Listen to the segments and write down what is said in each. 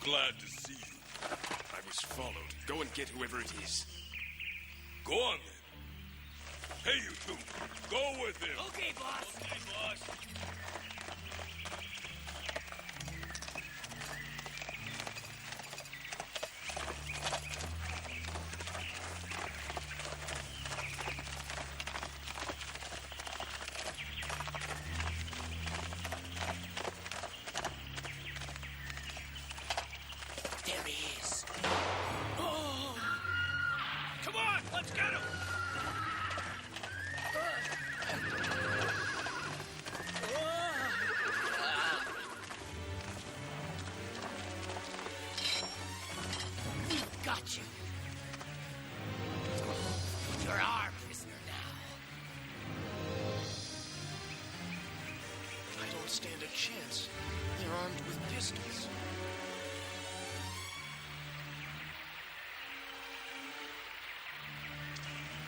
glad to see you. I was followed. Go and get whoever it is. Go on, then. Hey, you two. Go with him. Okay, boss. Okay, boss. There he is. Oh! Come on, let's get him! We've got you. You're our prisoner now. I don't stand a chance. They're armed with pistols.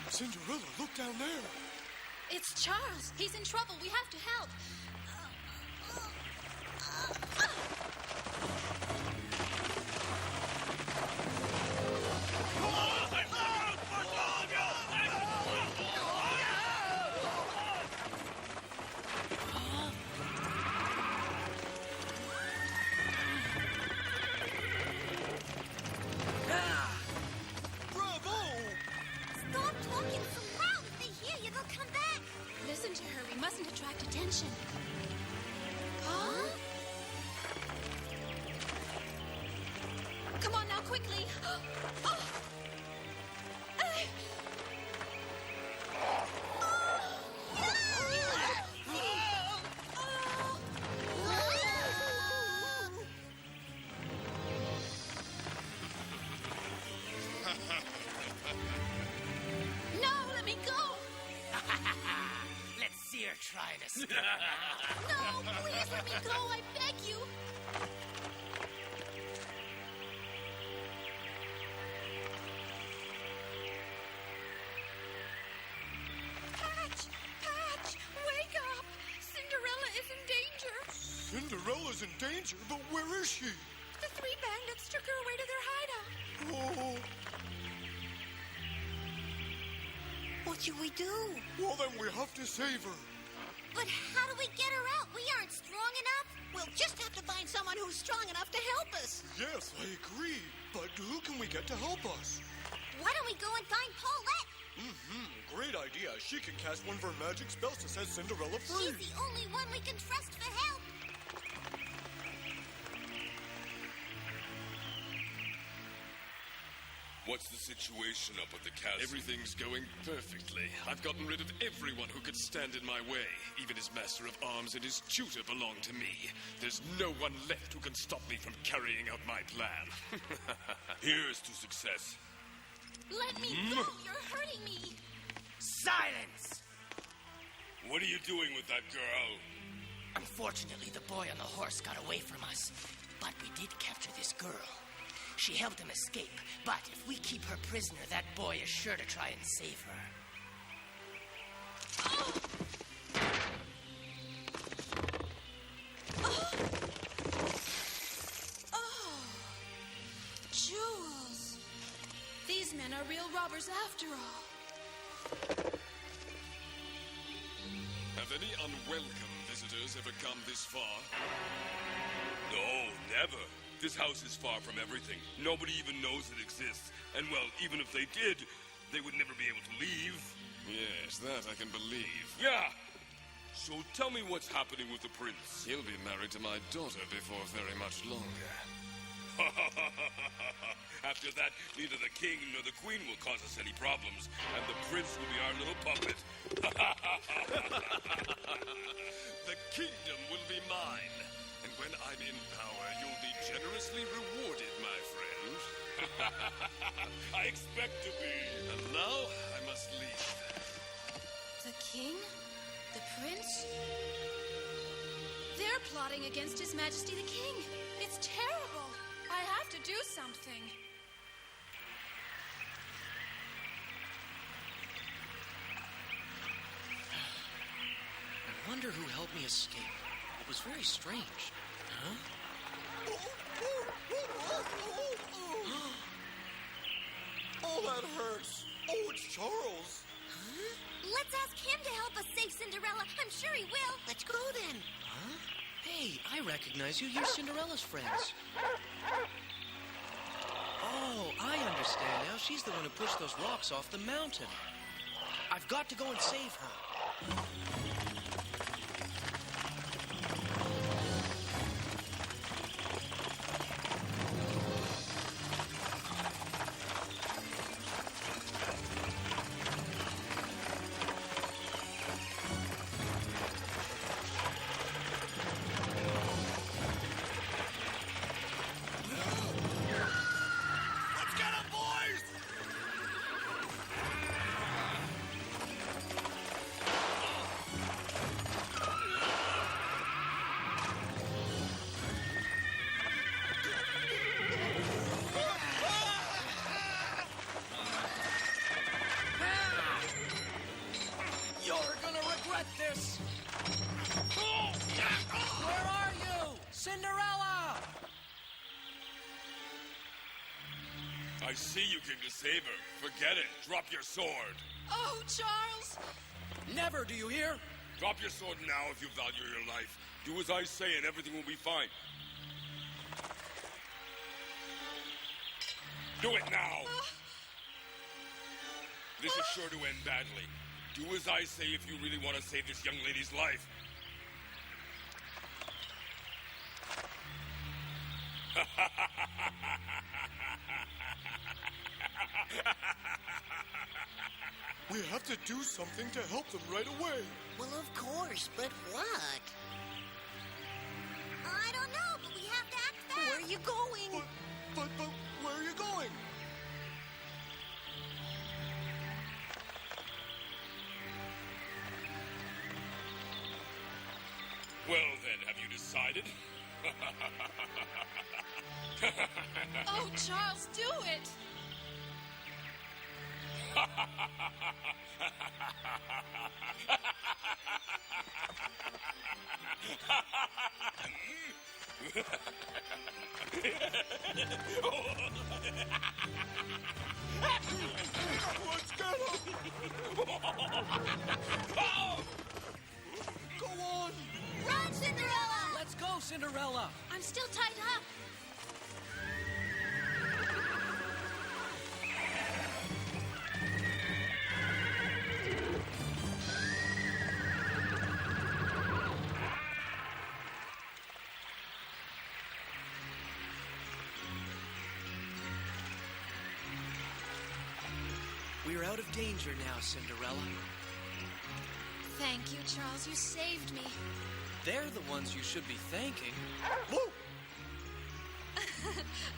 Cinderella, look down there. It's Charles. He's in trouble. We have to help. Stop talking so loud. If they hear you, they'll come back. Listen to her. We mustn't attract attention. Huh? Come on now, quickly. Oh. No, let me go. Let's see her try to escape. No, please let me go. I beg you. Patch! Patch! Wake up! Cinderella is in danger. Cinderella's in danger, but where is she? The three bandits took her away to their hideout. Oh, What should we do? well then we have to save her. But how do we get her out? We aren't strong enough. We'll just have to find someone who's strong enough to help us. Yes, I agree. But who can we get to help us? Why don't we go and find Paulette? Great idea. She can cast one of her magic spells to set Cinderella free. She's the only one we can trust for help. What's the situation up at the castle? Everything's going perfectly. I've gotten rid of everyone who could stand in my way. Even his master of arms and his tutor belong to me. There's no one left who can stop me from carrying out my plan. Here's to success. Let me go. You're hurting me. Silence! What are you doing with that girl? Unfortunately, the boy on the horse got away from us. But we did capture this girl. She helped him escape, but if we keep her prisoner, that boy is sure to try and save her. Jewels. These men are real robbers after all. Have any unwelcome visitors ever come this far? No, never. This house is far from everything. Nobody even knows it exists. And, well, even if they did, they would never be able to leave. Yes, that I can believe. Yeah! So tell me what's happening with the prince. He'll be married to my daughter before very much longer. After that, neither the king nor the queen will cause us any problems, and the prince will be our little puppet. The kingdom will be mine. And when I'm in power, you'll be generously rewarded, my friend. I expect to be. And now I must leave. The king? The prince? They're plotting against His Majesty the King. It's terrible. I have to do something. I wonder who helped me escape. It was very strange. Huh? Oh, that hurts. Oh, it's Charles. Let's ask him to help us save Cinderella. I'm sure he will. Let's go then. Huh? Hey, I recognize you. You're Cinderella's friends. Oh, I understand now. She's the one who pushed those rocks off the mountain. I've got to go and save her. This. Where are you? Cinderella! I see you came to save her. Forget it. Drop your sword. Oh, Charles! Never, do you hear? Drop your sword now if you value your life. Do as I say and everything will be fine. Do it now! This is sure to end badly. Do as I say if you really want to save this young lady's life. We have to do something to help them right away. Well, of course, but what? I don't know, but we have to act fast. Where are you going? But where are you going? Well then, have you decided? Oh, Charles, do it! Let's get him! Go on! Run, Cinderella! Let's go, Cinderella! I'm still tied up. We're out of danger now, Cinderella. Thank you, Charles. You saved me. They're the ones you should be thanking. Whoa!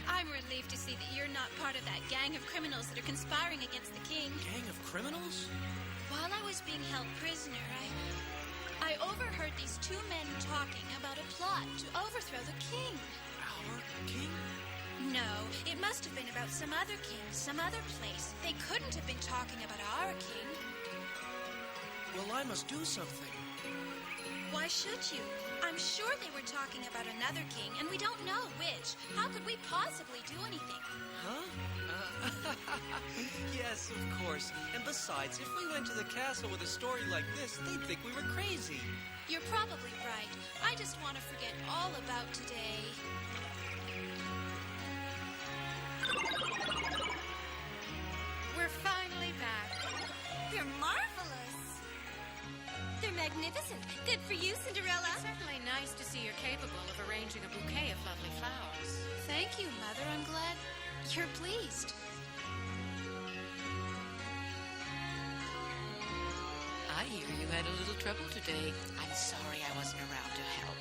I'm relieved to see that you're not part of that gang of criminals that are conspiring against the king. Gang of criminals? While I was being held prisoner, I overheard these two men talking about a plot to overthrow the king. Our king? No, it must have been about some other king, some other place. They couldn't have been talking about our king. Well, I must do something. Why should you? I'm sure they were talking about another king, and we don't know which. How could we possibly do anything? Huh? Yes, of course. And besides, if we went to the castle with a story like this, they'd think we were crazy. You're probably right. I just want to forget all about today. We're finally back. They're marvelous. They're magnificent. Good for you, Cinderella. It's certainly nice to see you're capable of arranging a bouquet of lovely flowers. Thank you, Mother. I'm glad you're pleased. I hear you had a little trouble today. I'm sorry I wasn't around to help.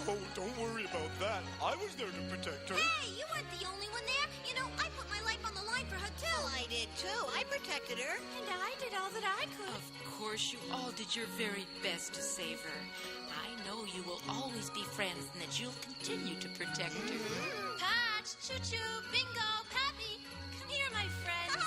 Whoa, don't worry about that. I was there to protect her. Hey, you weren't the only one there. You know, I put my life on the line for her, too. Well, I did, too. I protected her. And I did all that I could. Of course, you all did your very best to save her. I know you will always be friends and that you'll continue to protect her. Patch, Choo-Choo, Bingo, Pappy. Come here, my friends.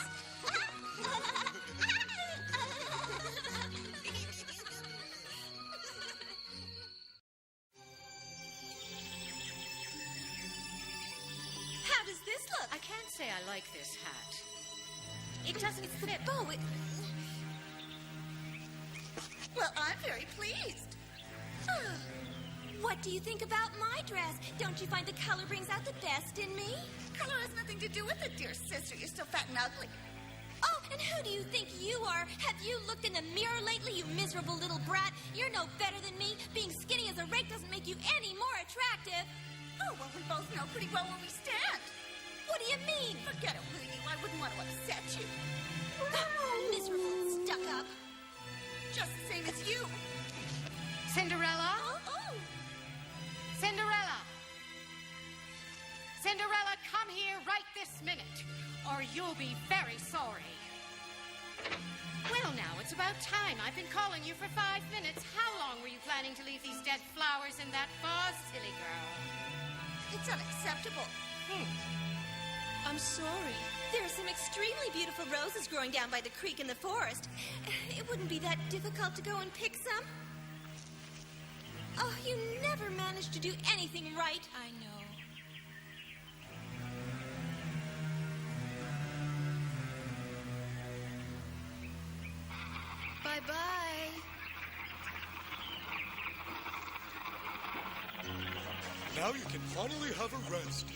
I can't say I like this hat. It doesn't fit. Bow. Well, I'm very pleased. What do you think about my dress? Don't you find the color brings out the best in me? Color has nothing to do with it, dear sister. You're still fat and ugly. Oh, and who do you think you are? Have you looked in the mirror lately, you miserable little brat? You're no better than me. Being skinny as a rake doesn't make you any more attractive. Oh, well, we both know pretty well where we stand. What do you mean? Forget it, will you? I wouldn't want to upset you. Miserable stuck-up. Just the same as you. Cinderella? Oh. Cinderella! Cinderella, come here right this minute, or you'll be very sorry. Well, now, it's about time. I've been calling you for 5 minutes. How long were you planning to leave these dead flowers in that vase, silly girl? It's unacceptable. I'm sorry. There are some extremely beautiful roses growing down by the creek in the forest. It wouldn't be that difficult to go and pick some. Oh, you never manage to do anything right. I know. Bye-bye. Now you can finally have a rest.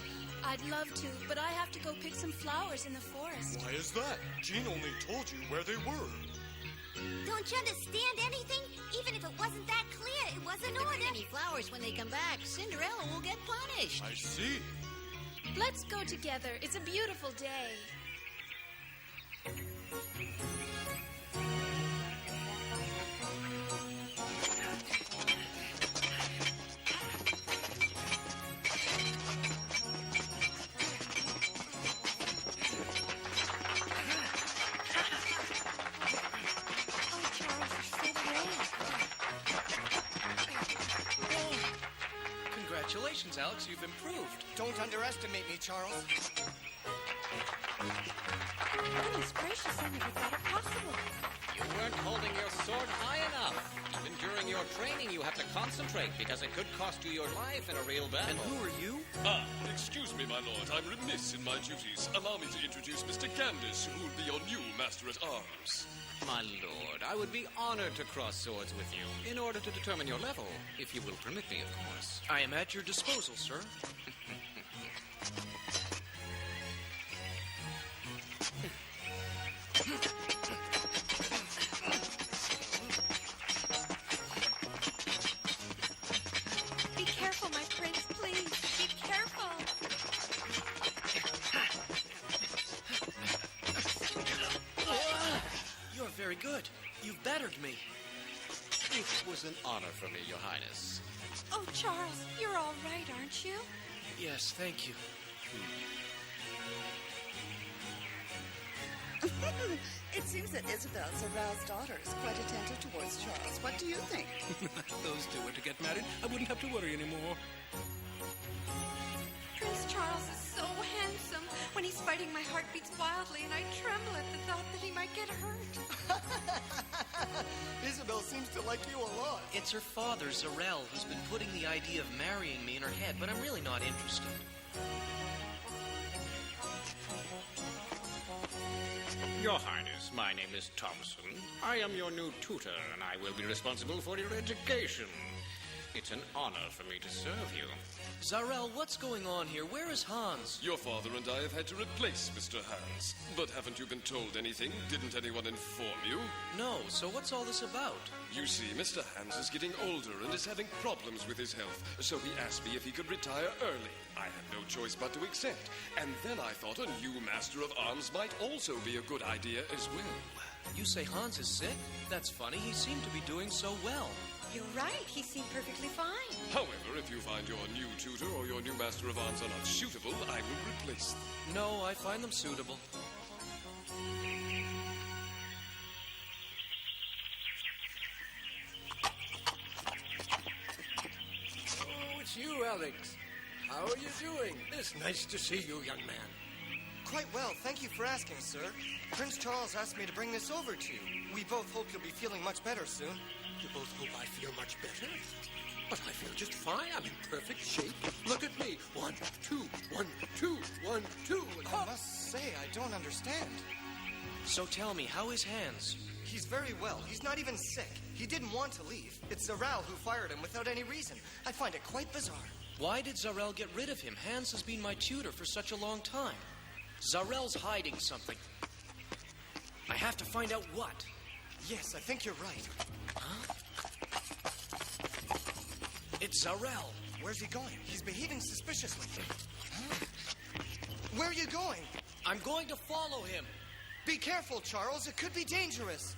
I'd love to, but I have to go pick some flowers in the forest. Why is that? Jean only told you where they were. Don't you understand anything? Even if it wasn't that clear, it was an order. Any flowers when they come back, Cinderella will get punished. I see. Let's go together. It's a beautiful day. Congratulations, Alex. You've improved. Don't underestimate me, Charles. Goodness gracious, I never thought it possible. You weren't holding your sword high enough. Even during your training, you have to concentrate because it could cost you your life in a real battle. And who are you? Excuse me, my lord. I'm remiss in my duties. Allow me to introduce Mr. Candace, who will be your new master-at-arms. My lord, I would be honored to cross swords with you in order to determine your level, if you will permit me, of course. I am at your disposal, sir. Be careful, my prince, please. Be careful. You're very good. You've bettered me. It was an honor for me, Your Highness. Oh, Charles, you're all right, aren't you? Yes, thank you. It seems that Isabel's aroused daughter is quite attentive towards Charles. What do you think? Those two were to get married, I wouldn't have to worry anymore. Prince Charles is so handsome. When he's fighting, my heart beats wildly, and I tremble at the thought that he might get hurt. Isabel seems to like you a lot. It's her father, Zarel, who's been putting the idea of marrying me in her head, but I'm really not interested. Your Highness, my name is Thompson. I am your new tutor, and I will be responsible for your education. It's an honor for me to serve you. Zarel, what's going on here? Where is Hans? Your father and I have had to replace Mr. Hans. But haven't you been told anything? Didn't anyone inform you? No, so what's all this about? You see, Mr. Hans is getting older and is having problems with his health, so he asked me if he could retire early. I had no choice but to accept. And then I thought a new Master of Arms might also be a good idea as well. You say Hans is sick? That's funny. He seemed to be doing so well. You're right. He seemed perfectly fine. However, if you find your new tutor or your new Master of Arms are not suitable, I will replace them. No, I find them suitable. Oh, it's you, Alex. How are you doing? It's nice to see you, young man. Quite well, thank you for asking, sir. Prince Charles asked me to bring this over to you. We both hope you'll be feeling much better soon. You both hope I feel much better? But I feel just fine. I'm in perfect shape. Look at me. 1, 2, 1, 2, 1, 2. I must say, I don't understand. So tell me, how is Hans? He's very well. He's not even sick. He didn't want to leave. It's Zarel who fired him without any reason. I find it quite bizarre. Why did Zarel get rid of him? Hans has been my tutor for such a long time. Zarel's hiding something. I have to find out what. Yes, I think you're right. Huh? It's Zarel. Where's he going? He's behaving suspiciously. Huh? Where are you going? I'm going to follow him. Be careful, Charles. It could be dangerous.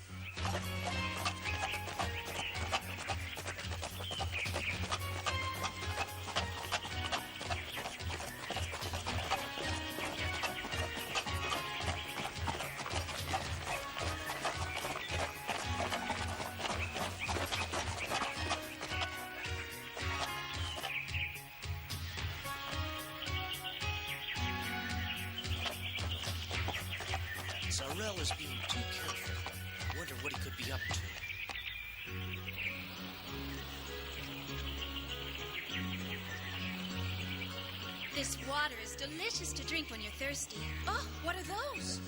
Zarel is being too careful. I wonder what he could be up to. This water is delicious to drink when you're thirsty. Oh, what are those?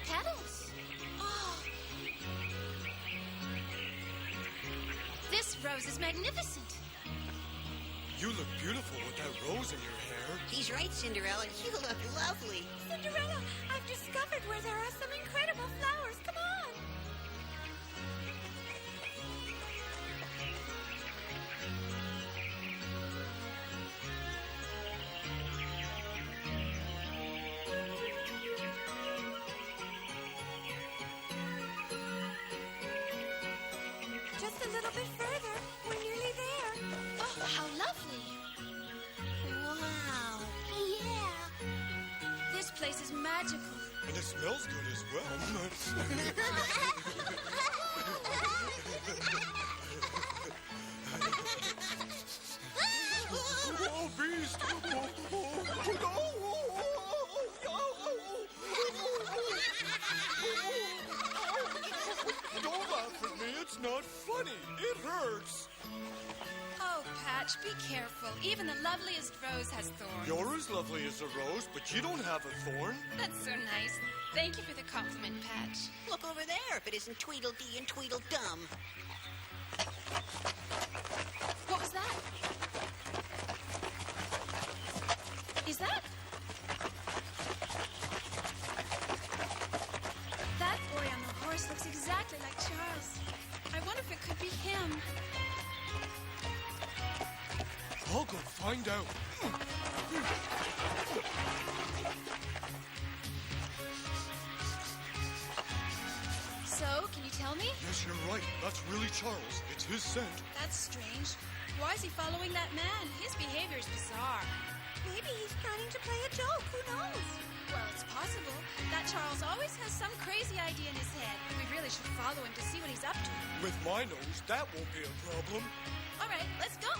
Petals. Oh, This rose is magnificent. You look beautiful with that rose in your hair. He's right, Cinderella. You look lovely. Cinderella, I've discovered where there are some incredible flowers. Come on. just a little bit further. We're nearly there. Oh, how lovely. Wow. Yeah. This place is magical. And it smells good as well. Oh, beast! Don't laugh at me. It's not funny. It hurts. Oh, Patch, be careful. Even the loveliest rose has thorns. You're as lovely as a rose, but you don't have a thorn. That's so nice. Thank you for the compliment, Patch. Look over there if it isn't Tweedledee and Tweedledum. What was that? Is that? That boy on the horse looks exactly like Charles. I wonder if it could be him. I'll go find out. So, can you tell me? Yes, you're right. That's really Charles. It's his scent. That's strange. Why is he following that man? His behavior is bizarre. Maybe he's planning to play a joke. Who knows? Well, it's possible. That Charles always has some crazy idea in his head. We really should follow him to see what he's up to. With my nose, that won't be a problem. All right, let's go.